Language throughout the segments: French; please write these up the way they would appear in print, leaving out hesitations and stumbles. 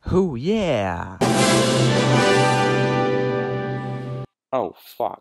Oh yeah! Oh, fuck.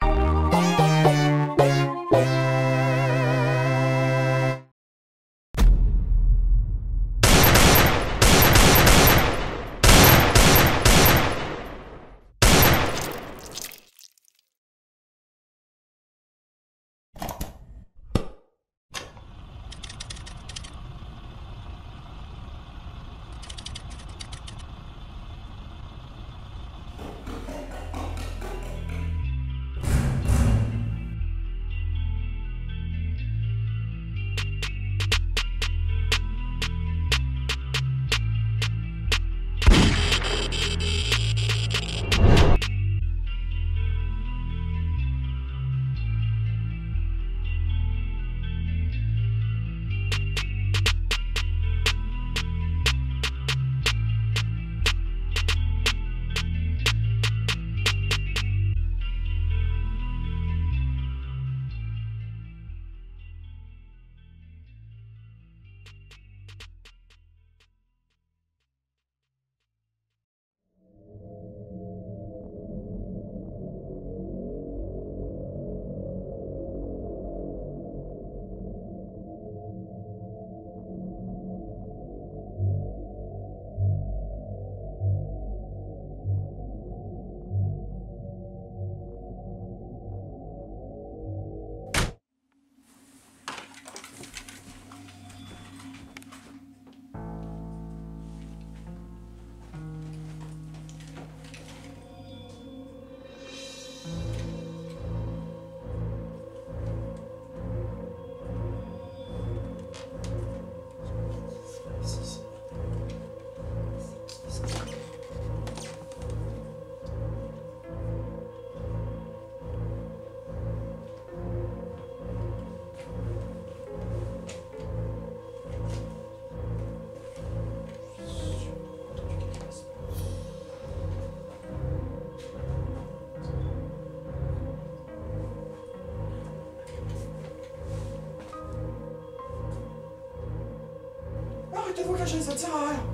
Arrêtez de vous cacher, ça ne sert à rien.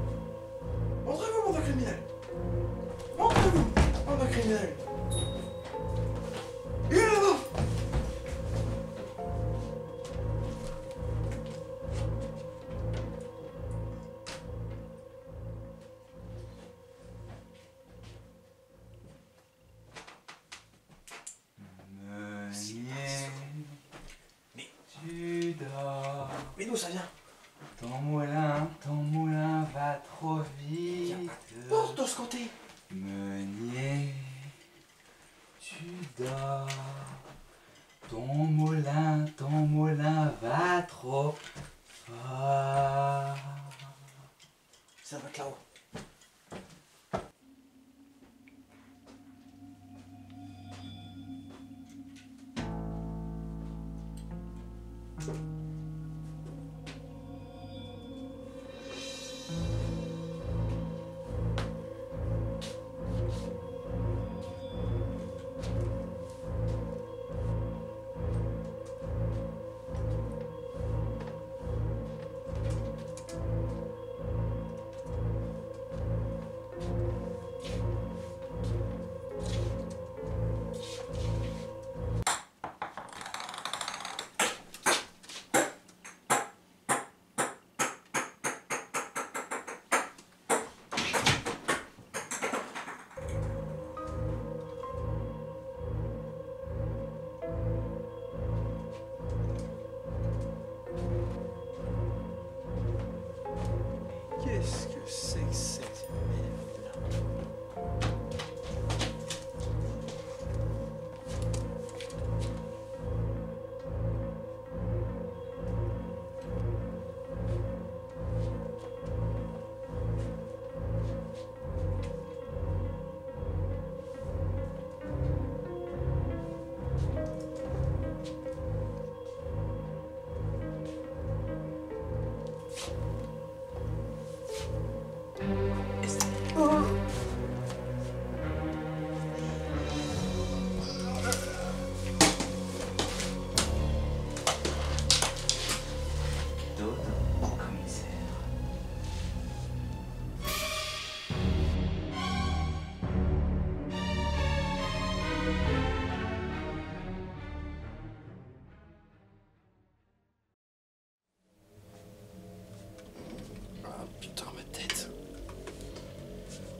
Montrez-vous, bande de criminels. Montrez-vous, bande de criminels. Il est là-bas. Mais tu dors. Mais d'où ça vient? Ton moulin va trop vite. Porte de ce côté. Meunier, tu dors. Ton moulin va trop fort. Ça va être là-haut.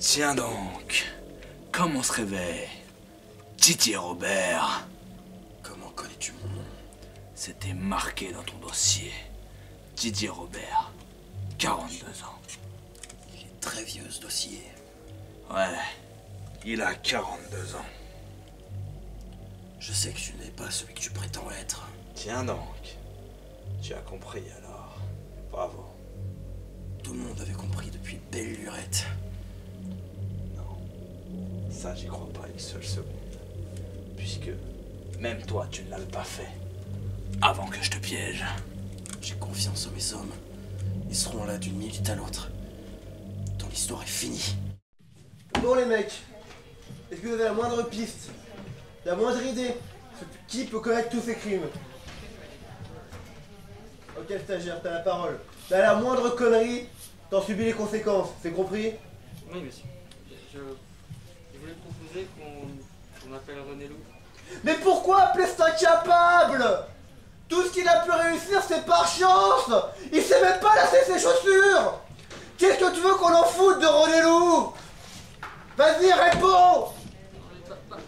Tiens donc, comme on se réveille, Didier Robert. Comment connais-tu mon nom? C'était marqué dans ton dossier. Didier Robert, 42 ans. Il est très vieux ce dossier. Ouais, il a 42 ans. Je sais que tu n'es pas celui que tu prétends être. Tiens donc, tu as compris alors. Bravo. Tout le monde avait compris depuis belle lurette. Non, ça j'y crois pas une seule seconde. Puisque même toi tu ne l'avais pas fait. Avant que je te piège. J'ai confiance en mes hommes. Ils seront là d'une minute à l'autre. Ton histoire est finie. Bon les mecs, est-ce que vous avez la moindre piste, la moindre idée sur qui peut commettre tous ces crimes? Ok stagiaire, t'as la parole. T'as la moindre connerie, t'en subis les conséquences, c'est compris? Oui, monsieur. Je voulais proposer qu'on appelle René Loup. Mais pourquoi appeler cet incapable? Tout ce qu'il a pu réussir c'est par chance. Il sait même pas lasser ses chaussures. Qu'est-ce que tu veux qu'on en foute de René Loup? Vas-y, réponds.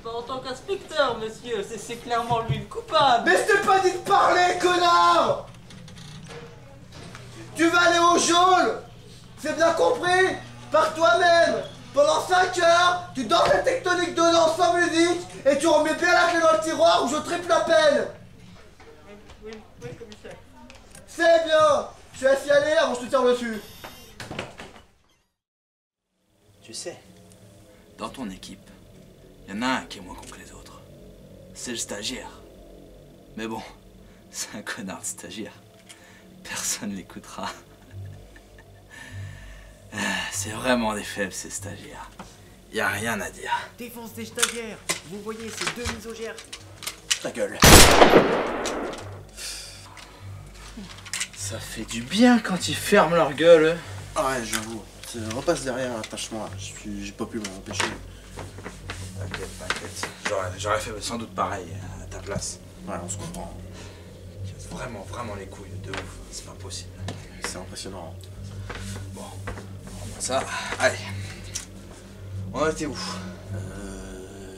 Pas en tant qu'inspecteur, monsieur. C'est clairement lui le coupable. Mais je t'ai pas dit de parler, connard. Tu vas aller au geôle. C'est bien compris? Par toi-même. Pendant 5 heures, tu danses la tectonique dedans sans musique et tu remets bien la clé dans le tiroir ou je triple la peine. Oui, commissaire. C'est bien. Je suis assis à l'air avant que je te tire dessus. Tu sais, dans ton équipe, il y en a un qui est moins con que les autres. C'est le stagiaire. Mais bon, c'est un connard de stagiaire. Personne l'écoutera. C'est vraiment des faibles ces stagiaires. Y a rien à dire. Défense des stagiaires. Vous voyez ces deux misogères. Ta gueule. Ça fait du bien quand ils ferment leur gueule. Ah ouais, j'avoue. Repasse derrière, attache-moi. J'ai pas pu m'en empêcher. T'inquiète. J'aurais fait sans doute pareil à ta place. Ouais, on se comprend. Vraiment les couilles de ouf. C'est pas possible. C'est impressionnant. Bon, ça, allez. On était où?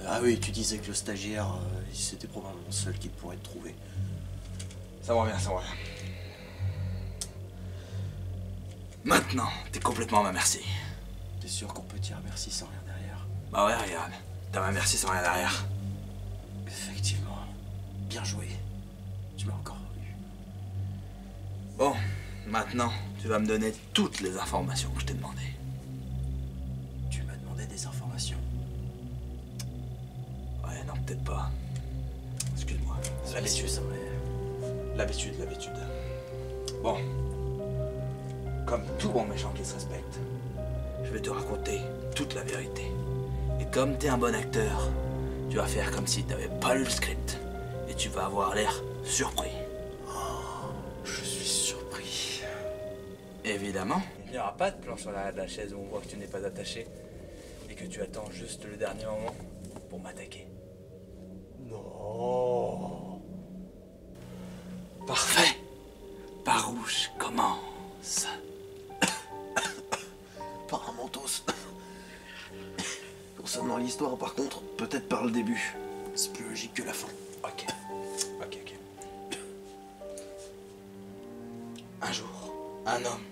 Ah oui, tu disais que le stagiaire, c'était probablement le seul qui pourrait te trouver. Ça me revient. Maintenant, t'es complètement à ma merci. T'es sûr qu'on peut dire merci sans rien derrière? Bah ouais, regarde. T'as ma merci sans rien derrière. Effectivement. Bien joué. Tu m'as encore eu. Bon, maintenant, tu vas me donner toutes les informations que je t'ai demandées. Tu m'as demandé des informations. Ouais, non, peut-être pas. Excuse-moi. L'habitude, ça m'est... L'habitude. Bon. Comme tout bon méchant qui se respecte, je vais te raconter toute la vérité. Et comme t'es un bon acteur, tu vas faire comme si t'avais pas lu le script. Et tu vas avoir l'air surpris. Je suis surpris. Évidemment. Il n'y aura pas de plan sur l'arrière de la chaise où on voit que tu n'es pas attaché. Et que tu attends juste le dernier moment pour m'attaquer. Non. Parfait. Par où je commence? Par un mentos. Concernant l'histoire, par contre, peut-être par le début. C'est plus logique que la fin. Ok. Un jour, un homme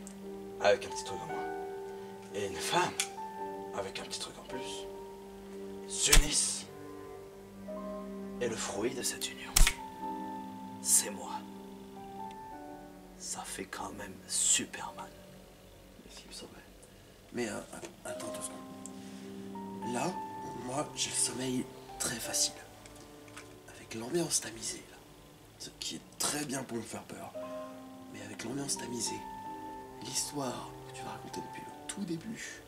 avec un petit truc en moins et une femme avec un petit truc en plus s'unissent. Et le fruit de cette union, c'est moi. Ça fait quand même super mal. Ce qui me semblait. Mais attends 2 secondes. Là, moi, j'ai le sommeil très facile. Avec l'ambiance tamisée, là. Ce qui est très bien pour me faire peur. Mais avec l'ambiance tamisée, l'histoire que tu vas raconter depuis le tout début,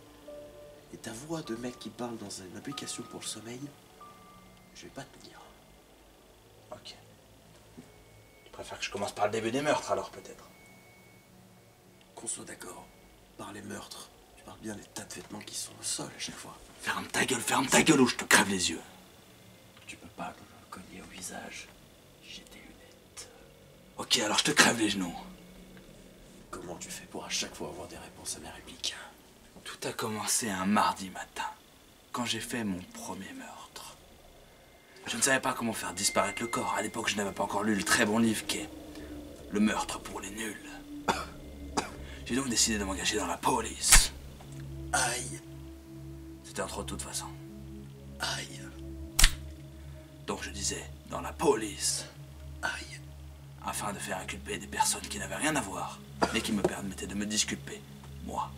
et ta voix de mec qui parle dans une application pour le sommeil, je vais pas tenir. Ok. Tu préfères que je commence par le début des meurtres alors peut-être? Qu'on soit d'accord, par les meurtres, tu parles bien des tas de vêtements qui sont au sol à chaque fois. Ferme ta gueule ou je te crève les yeux. Tu peux pas me cogner au visage. J'ai des lunettes. Ok, alors je te crève les genoux. Comment tu fais pour à chaque fois avoir des réponses à mes répliques? Tout a commencé un mardi matin, quand j'ai fait mon premier meurtre. Je ne savais pas comment faire disparaître le corps. À l'époque, je n'avais pas encore lu le très bon livre qu'est Le meurtre pour les nuls. J'ai donc décidé de m'engager dans la police. Aïe. C'était un trop de toute façon. Aïe. Donc je disais, dans la police. Aïe. Afin de faire inculper des personnes qui n'avaient rien à voir, mais qui me permettaient de me disculper, moi.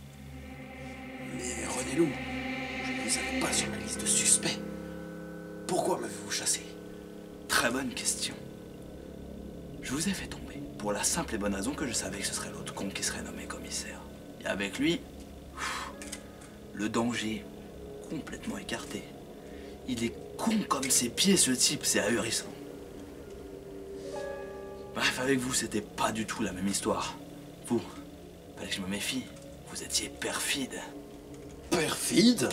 Mais René Loup, je ne vous avais pas sur la liste de suspects. Pourquoi m'avez-vous chassé? Très bonne question. Je vous ai fait tomber pour la simple et bonne raison que je savais que ce serait l'autre con qui serait nommé commissaire. Et avec lui, le danger complètement écarté. Il est con comme ses pieds, ce type, c'est ahurissant. Bref, avec vous, c'était pas du tout la même histoire. Vous, fallait que je me méfie. Vous étiez perfide. Perfide?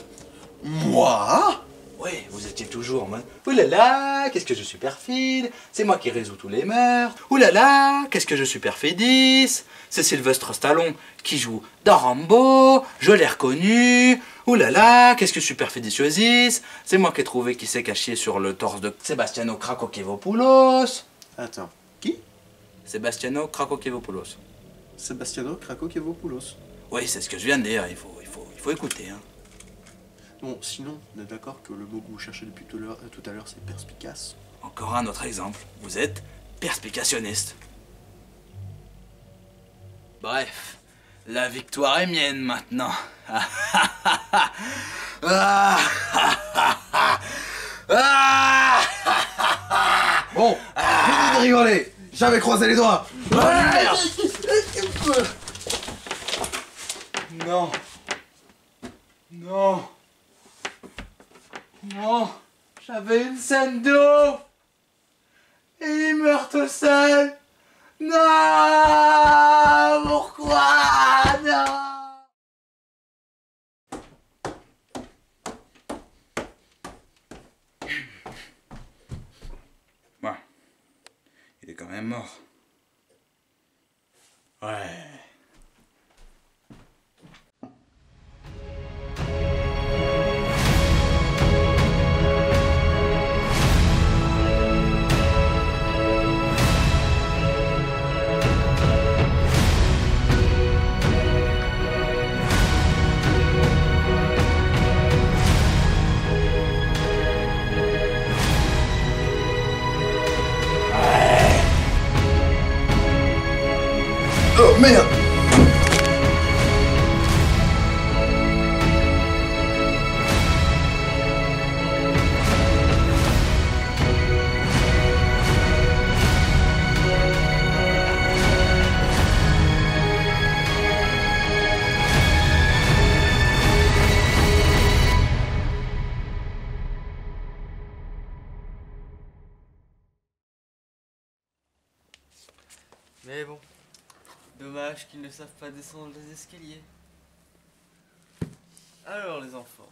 Moi? Oui, vous étiez toujours en mode « Ouh là là, qu'est-ce que je suis perfide, c'est moi qui résous tous les meurtres. Ouh là là, qu'est-ce que je suis perfidis. C'est Sylvester Stallone qui joue dans Rambo, je l'ai reconnu. Ouh là là, qu'est-ce que je suis perfidiciosis. C'est moi qui ai trouvé qui s'est caché sur le torse de Sebastiano Krakokevopoulos. » Attends, qui? Sebastiano Krakokevopoulos. Sebastiano Krakokevopoulos. Oui, c'est ce que je viens de dire, il faut écouter. Hein. Bon, sinon, on est d'accord que le mot que vous cherchez depuis tout à l'heure, c'est perspicace. Encore un autre exemple, vous êtes perspicationniste. Bref, la victoire est mienne maintenant. Bon, fini de rigoler. J'avais croisé les doigts. Non. Non. Non. J'avais une scène d'eau. Et il meurt tout seul. Non. Pourquoi? Non. Bon. Il est quand même mort. Ouais. Oh merde! Mais bon, dommage qu'ils ne savent pas descendre les escaliers. Alors les enfants,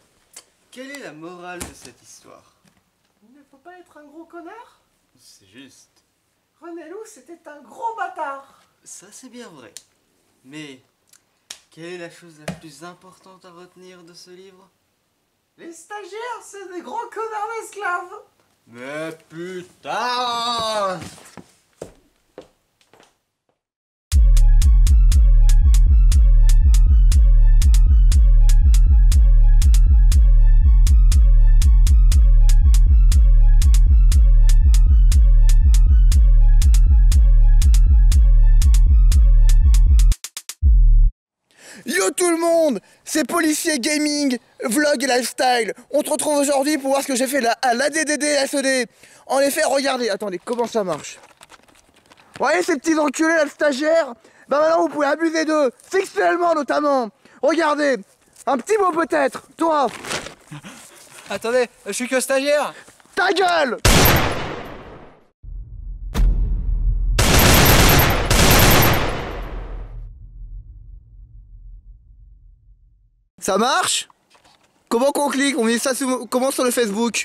quelle est la morale de cette histoire? Il ne faut pas être un gros connard. C'est juste. René Loup, c'était un gros bâtard. Ça c'est bien vrai. Mais, quelle est la chose la plus importante à retenir de ce livre? Les stagiaires, c'est des gros connards d'esclaves. Mais putain! Yo tout le monde, c'est Policier Gaming, Vlog et Lifestyle. On se retrouve aujourd'hui pour voir ce que j'ai fait à l'ADDD SED. En effet, regardez, attendez, comment ça marche. Vous voyez ces petits enculés là, le stagiaire? Bah maintenant vous pouvez abuser d'eux, sexuellement notamment. Regardez, un petit mot peut-être, toi. Attendez, je suis que stagiaire. Ta gueule! Ça marche? Comment qu'on clique? On met ça comment sur le Facebook?